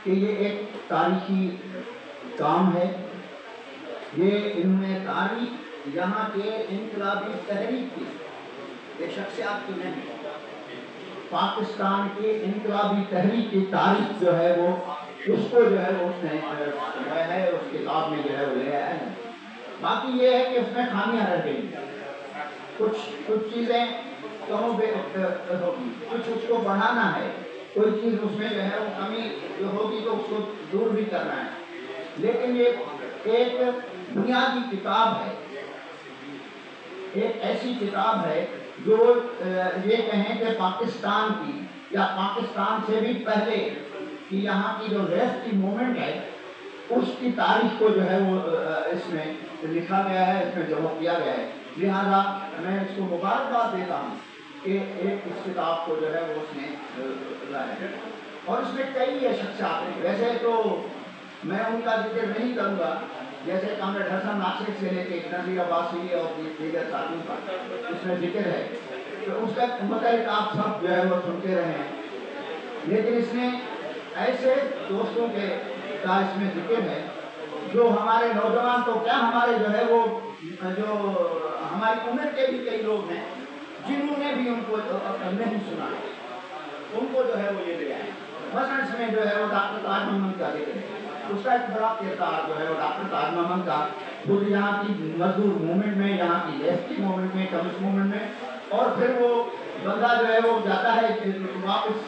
کہ یہ ایک تاریخی کام ہے. یہ انہوں نے تاریخ یہاں کے انقلابی تحریک کی، یہ شخصیات کی نہیں، پاکستان کے انقلابی تحریک کی تاریخ جو ہے وہ اس کو جو ہے اس نے ہے اس کتاب میں جو ہے وہ لے آیا ہے. باقی یہ ہے کہ اس میں خامیاں رہ گئی، کچھ چیزیں کہوں بے ہوگی، کچھ اس کو بڑھانا ہے، کوئی چیز اس میں جو ہے وہ کمی جو ہوگی تو اس کو دور بھی کرنا ہے. لیکن یہ ایک بنیادی کتاب ہے، ایک ایسی کتاب ہے جو یہ کہیں کہ پاکستان کی یا پاکستان سے بھی پہلے کہ یہاں کی جو لیفٹ کی موومنٹ ہے اس کی تاریخ کو جو ہے وہ اس میں لکھا گیا ہے، اس میں جمع کیا گیا ہے. لہذا میں اس کو مبارکباد دیتا ہوں کہ ایک اس کتاب کو جو ہے وہ اس نے لایا ہے. اور اس میں کئی شخصیات ہیں، ویسے تو میں ان کا ذکر نہیں کروں گا، جیسے کامریڈ حسن ناصر سے لے کے نذیر عباسی اور دیگر ساتھیوں کا اس میں ذکر ہے، تو اس کا متعلق آپ سب جو ہے وہ سنتے رہے ہیں. لیکن اس میں ایسے دوستوں کے کا اس میں ذکر ہے جو ہمارے نوجوان تو کیا ہمارے جو ہے وہ جو ہماری عمر کے بھی کئی لوگ ہیں جنہوں نے بھی ان کو نہیں سنا، ان کو جو ہے وہ یہ لے آئے. مثلا اس میں جو ہے وہ ڈاکٹر تاج محمد کا ذکر ہے، اس کا ایک بڑا کردار جو ہے وہ ڈاکٹر تاج محمد کا خود یہاں کی مزدور موومنٹ میں، یہاں کی لیفٹ کی موومنٹ میں، کمیونسٹ موومنٹ میں، اور پھر وہ بندہ جو ہے وہ جاتا ہے واپس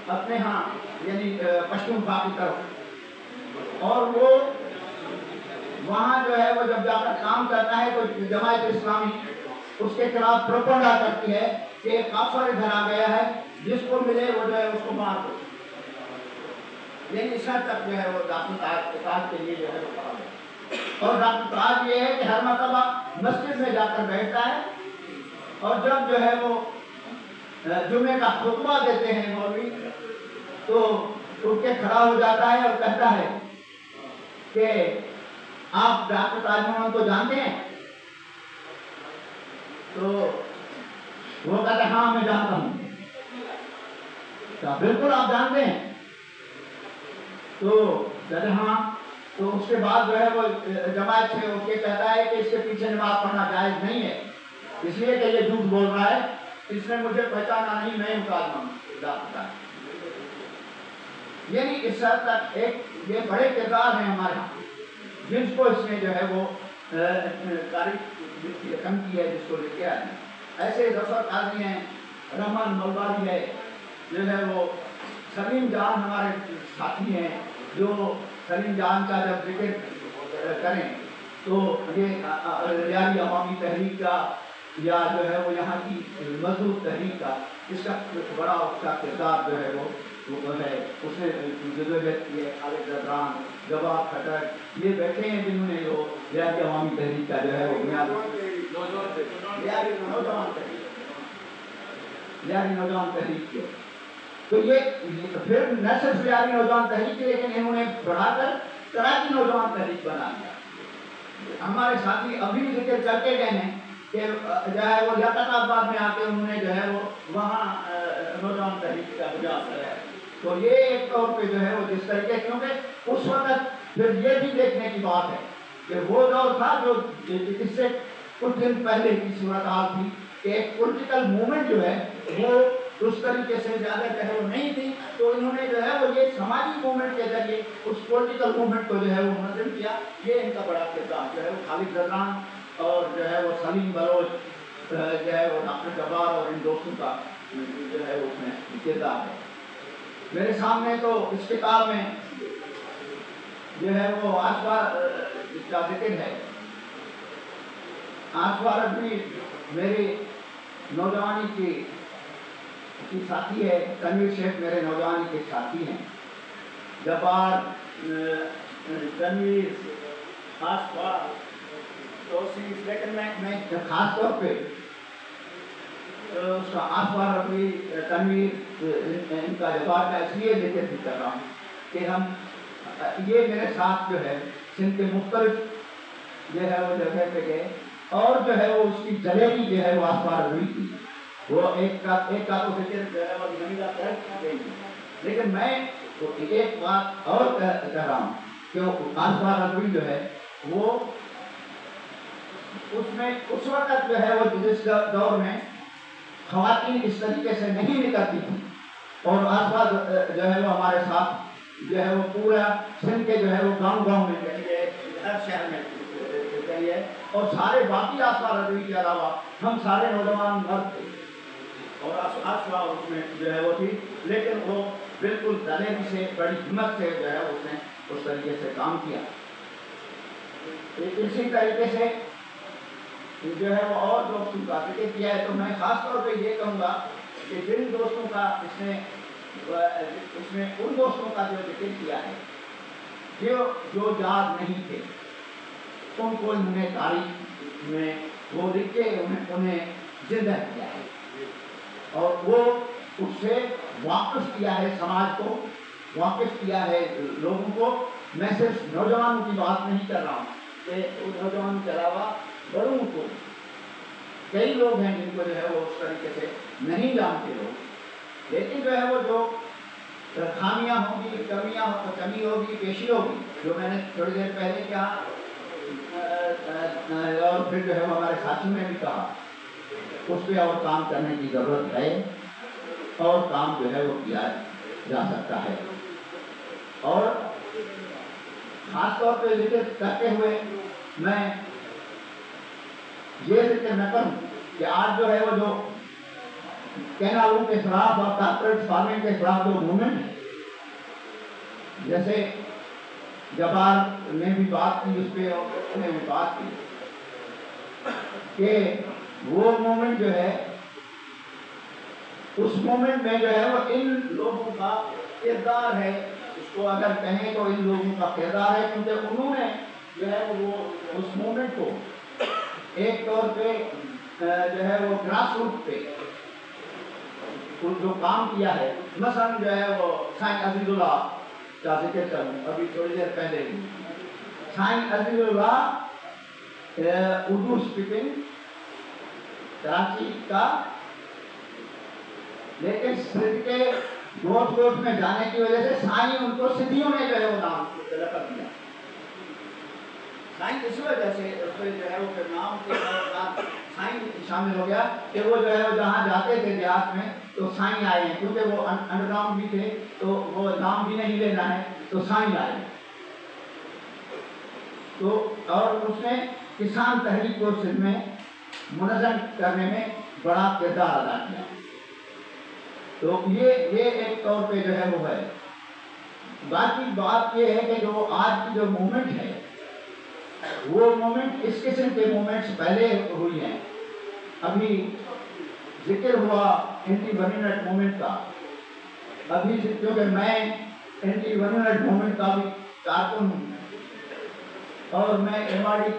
اپنے ہاں یعنی پشتونخوا کی طرف، اور وہ وہاں جو ہے وہ جب جا کر کام کرتا ہے تو جماعت اسلامی اس کے خلاف پروپیگنڈا کرتی ہے کہ ایک کافر ادھر آ گیا ہے، جس کو ملے وہ جو ہے اس کو مار دو. یعنی اس حد تک جو ہے وہ ڈاکٹر تاج کے لیے جو ہے وہ کہا گیا. اور ڈاکٹر تاج یہ ہے کہ ہر مرتبہ مسجد میں جا کر بیٹھتا ہے اور جب جو ہے وہ جمعے کا خطبہ دیتے ہیں مولوی تو اٹھ کے کھڑا ہو جاتا ہے اور کہتا ہے کہ آپ ڈاکٹر تاج محمد کو جانتے ہیں؟ تو وہ کہتا ہے ہاں میں جانتا ہوں. بالکل آپ جانتے ہیں؟ تو کہتے ہاں. تو اس کے بعد جو ہے وہ جماعت سے اٹھ کے کہتا ہے کہ اس کے پیچھے نماز پڑھنا جائز نہیں ہے، اس لیے کہ یہ جھوٹ بول رہا ہے، اس نے مجھے پہچانا نہیں، میں ہوں تاج محمد. یعنی اس حد تک ایک یہ بڑے کردار ہیں ہمارے یہاں جن کو اس نے جو ہے وہ تاریخ رقم کی ہے، جس کو لے کے آئے. ایسے ظفر قاضی ہیں، رحمان ملواری ہے، جو ہے وہ سلیم جان ہمارے ساتھی ہیں، جو سلیم جان کا جب ذکر کریں تو یہ ریاضی عوامی تحریک کا یا جو ہے وہ یہاں کی مزدور تحریک کا اس کا بڑا اس کا کردار جو ہے وہ ہے. اس نے جدوجہد کی ہے. خالد زدران، جواب کھٹر یہ بیٹھے ہیں جنہوں نے وہ ریاضی عوامی تحریک کا جو ہے وہ ریاضی نوجوان تحریک کے. تو یہ پھر نہ صرف ریاضی نوجوان تحریک کے لیکن انہوں نے بڑھا کر کراچی نوجوان تحریک بنا دیا. ہمارے ساتھی ابھی ذکر کر کے گئے ہیں کہ جو ہے وہ لیاقت آباد میں آ کے انہوں نے جو ہے وہ وہاں نوجوان تحریک کا بجاز کرایا. تو یہ ایک طور پہ جو ہے وہ جس طریقے، کیونکہ اس وقت پھر یہ بھی دیکھنے کی بات ہے کہ وہ دور تھا جو اس سے کچھ دن پہلے کی صورتحال تھی کہ ایک پولیٹیکل موومنٹ جو ہے وہ اس طریقے سے زیادہ جو ہے وہ نہیں تھی. تو انہوں نے جو ہے وہ یہ سماجی موومنٹ کے ذریعے اس پولیٹیکل موومنٹ کو جو ہے وہ منظم کیا. یہ ان کا بڑا کردار جو ہے وہ خالد زدران اور جو ہے وہ سلیم بلوچ جو ہے وہ ڈاکٹر جبار اور ان دوستوں کا جو ہے اس میں کردار ہے. میرے سامنے تو اس کتاب میں جو ہے وہ آصفہ کا ذکر ہے. آصفہ رضوی میری نوجوانی کی ساتھی ہے، تنویر شیخ میرے نوجوانی کے ساتھی ہیں. جبار، تنویر، آصفہ، توصیف، لیکن میں خاص طور پہ اس کا آصفہ رضوی، تنویر، ان کا جبار کا اس لیے ذکر بھی کر رہا ہوں کہ ہم یہ میرے ساتھ جو ہے سندھ کے مختلف جو ہے وہ جگہ پہ گئے اور جو ہے وہ اس کی جلیبی جو ہے وہ آصفہ رضوی کی. وہ ایک کا تو ذکر جو ہے وہ زمینہ طرف کی گئی. لیکن میں تو ایک بات اور کہہ رہا ہوں کہ آصفہ رضوی جو ہے وہ اس میں اس وقت جو ہے وہ جس دور میں خواتین اس طریقے سے نہیں نکلتی تھی، اور آصفہ جو ہے وہ ہمارے ساتھ جو ہے وہ پورا سندھ کے جو ہے وہ گاؤں گاؤں میں چلی ہے، ہر شہر میں چلی ہے، اور سارے باقی آصفہ رضوی کے علاوہ ہم سارے نوجوان مرد تھے، اور آصفہ اس میں جو ہے وہ تھی، لیکن وہ بالکل دلیری سے بڑی ہمت سے جو ہے اس نے اس طریقے سے کام کیا۔ اسی طریقے سے جو ہے وہ اور دوستوں کا ذکر کیا ہے، تو میں خاص طور پہ یہ کہوں گا کہ جن دوستوں کا اس نے ان دوستوں کا جو ذکر کیا ہے جو یاد نہیں تھے، ان کو انہوں نے تاریخ میں وہ لکھ کے انہیں زندہ کیا ہے، اور وہ اس سے واپس کیا ہے، سماج کو واپس کیا ہے، لوگوں کو۔ میں صرف نوجوانوں کی بات نہیں کر رہا ہوں کہ ان نوجوانوں کے علاوہ بڑوں کو کئی لوگ ہیں جن کو جو ہے وہ اس طریقے سے نہیں جانتے لوگ، لیکن جو ہے وہ جو خامیاں ہوں گی، کمی ہوگی، پیشی ہوگی، جو میں نے تھوڑی دیر پہلے کہا اور پھر جو ہے وہ ہمارے ساتھیوں نے بھی کہا، اس پہ اور کام کرنے کی ضرورت ہے، اور کام جو ہے وہ کیا جا سکتا ہے۔ اور خاص طور پہ ذکر کرتے ہوئے میں یہ ذکر نہ کروں کہ آج جو ہے وہ جو کینالوں کے خلاف اور کارپوریٹ فارمنگ کے خلاف جو موومنٹ ہے، جیسے جبار نے بھی بات کی، اس پہ انہوں نے بھی بات کی کہ وہ موومنٹ جو ہے، اس موومنٹ میں جو ہے وہ ان لوگوں کا کردار ہے، اس کو اگر کہیں تو ان لوگوں کا کردار ہے، کیونکہ انہوں نے جو ہے وہ اس موومنٹ کو ایک طور پہ جو ہے وہ گراس روٹ پہ جو کام کیا ہے۔ مثلا جو ہے وہ سائن عزیز اللہ کا ذکر کروں، ابھی تھوڑی دیر پہلے سائن عزیز اللہ اردو اسپیکنگ کراچی کا، لیکن سندھ کے گوٹ گوٹ میں جانے کی وجہ سے سائیں ان کو سندھیوں نے جو ہے وہ نام لقب دیا، سائیں اس وجہ سے اس میں جو ہے وہ پھر نام کے ساتھ سائیں شامل ہو گیا کہ وہ جو ہے وہ جہاں جاتے تھے دیہات میں تو سائیں آئے ہیں، کیونکہ وہ انڈر گراؤنڈ بھی تھے تو وہ نام بھی نہیں لینا ہے تو سائیں آئے ہیں۔ تو اور اس نے کسان تحریک کو سندھ میں منظم کرنے میں بڑا کردار ادا کیا، تو یہ ایک طور پہ جو ہے وہ ہے۔ باقی بات یہ ہے کہ جو آج کی جو موومنٹ ہے، وہ موومنٹ اس قسم کے موومنٹس پہلے ہوئی ہیں، ابھی ذکر ہوا اینٹی ونیمٹ موومنٹ کا، ابھی کیونکہ میں اینٹی ونیمٹ موومنٹ کا بھی کارکن ہوں، اور میں ایم آر ڈی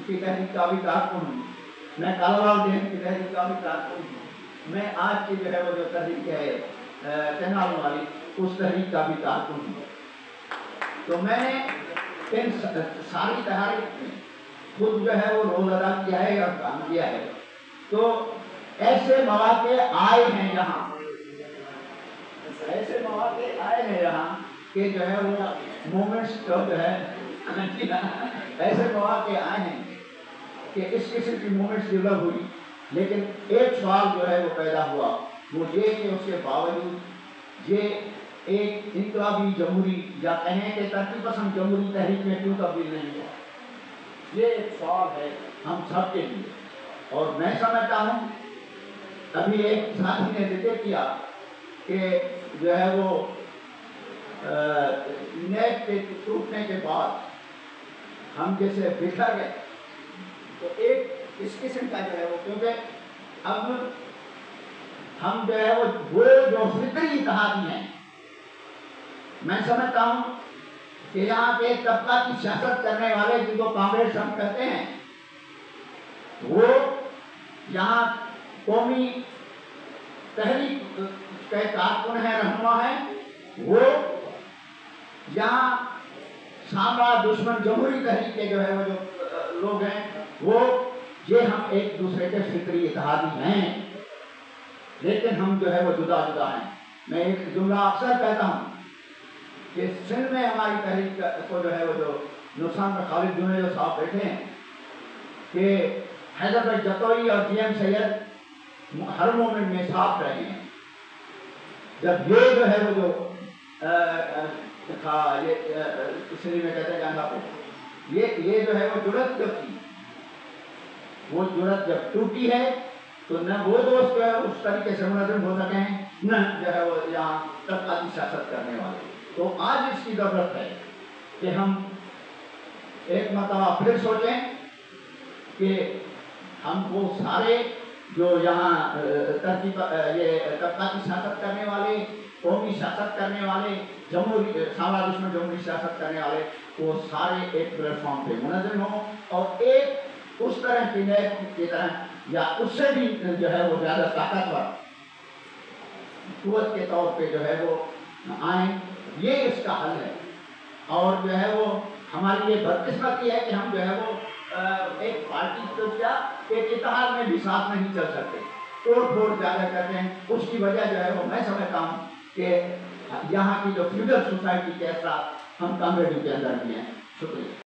کی تحریک کا بھی کارکن ہوں، میں کالوال ڈیم کی تحریک کا بھی کارکن ہوں، میں آج کی جو ہے وہ جو تحریک ہے کینال والی، اس تحریک کا بھی کارکن ہوں۔ تو میں نے ان ساری تحریک میں خود جو ہے وہ رول ادا کیا ہے اور کام کیا ہے، تو ایسے مواقع آئے ہیں یہاں، ایسے مواقع آئے ہیں یہاں کہ جو ہے وہ مومنٹس جو ہے ایسے مواقع آئے ہیں کہ اس قسم کی مومنٹس ڈیولپ ہوئی، لیکن ایک سوال جو ہے وہ پیدا ہوا، وہ یہ کہ اس کے باوجود یہ ایک انقلابی جمہوری یا کہیں کہ ترقی پسند جمہوری تحریک میں کیوں تبدیل نہیں ہوا، یہ ایک سوال ہے ہم سب کے لیے۔ اور میں سمجھتا ہوں، ابھی ایک ساتھی نے ذکر کیا کہ جو ہے وہ نیب کے ٹوٹنے کے بعد ہم جیسے بکھر گئے، تو ایک اس قسم کا جو ہے وہ، کیونکہ اب ہم جو ہے وہ جو فطری اتحادی ہیں، میں سمجھتا ہوں کہ یہاں کے طبقہ کی سیاست کرنے والے جن کو کانگریس ہم کہتے ہیں، وہ یہاں قومی تحریک کے کارکن ہیں، رہنما ہیں، وہ یہاں سامراج دشمن جمہوری تحریک کے جو ہے وہ جو لوگ ہیں، وہ یہ ہم ایک دوسرے کے فطری اتحادی ہیں، لیکن ہم جو ہے وہ جدا جدا ہیں۔ میں ایک جملہ اکثر کہتا ہوں کہ سندھ میں ہماری تحریک کو جو ہے وہ جو نقصان میں خالد جنید صاحب بیٹھے ہیں کہ حیدر بھائی جتوئی اور جی ایم سید ہر مومنٹ میں ساتھ رہے ہیں. جب یہ جو ہے وہ جو تھا یہ سندھ میں کہتے ہیں گاندھا کو یہ جو ہے وہ جڑت جب تھی، وہ جڑت جب ٹوٹی ہے تو نہ وہ دوست جو ہے اس طریقے سے منظم ہو سکے ہیں، نہ جو ہے وہ یہاں طبقاتی سیاست کرنے والے. تو آج اس کی ضرورت ہے کہ ہم ایک مرتبہ پھر سوچیں کہ ہم وہ سارے جو یہاں یہ طبقاتی سیاست کرنے والے، قومی سیاست کرنے والے، سامراج دشمن جمہوری سیاست کرنے والے، وہ سارے ایک پلیٹ فارم پہ منظم ہوں اور ایک اس طرح کی نیت کی طرح یا اس سے بھی جو ہے وہ زیادہ طاقتور قوت کے طور پہ جو ہے وہ آئیں. یہ اس کا حل ہے. اور جو ہے وہ ہماری یہ بدقسمتی ہے کہ ہم جو ہے وہ ایک پارٹی تو کیا ایک اتحاد میں بھی ساتھ نہیں چل سکتے، توڑ پھوڑ زیادہ کرتے ہیں. اس کی وجہ جو ہے وہ میں سمجھتا ہوں کہ یہاں کی جو فیوڈل سوسائٹی کے اثرات ہم کانگریڈو کے اندر بھی ہیں. شکریہ.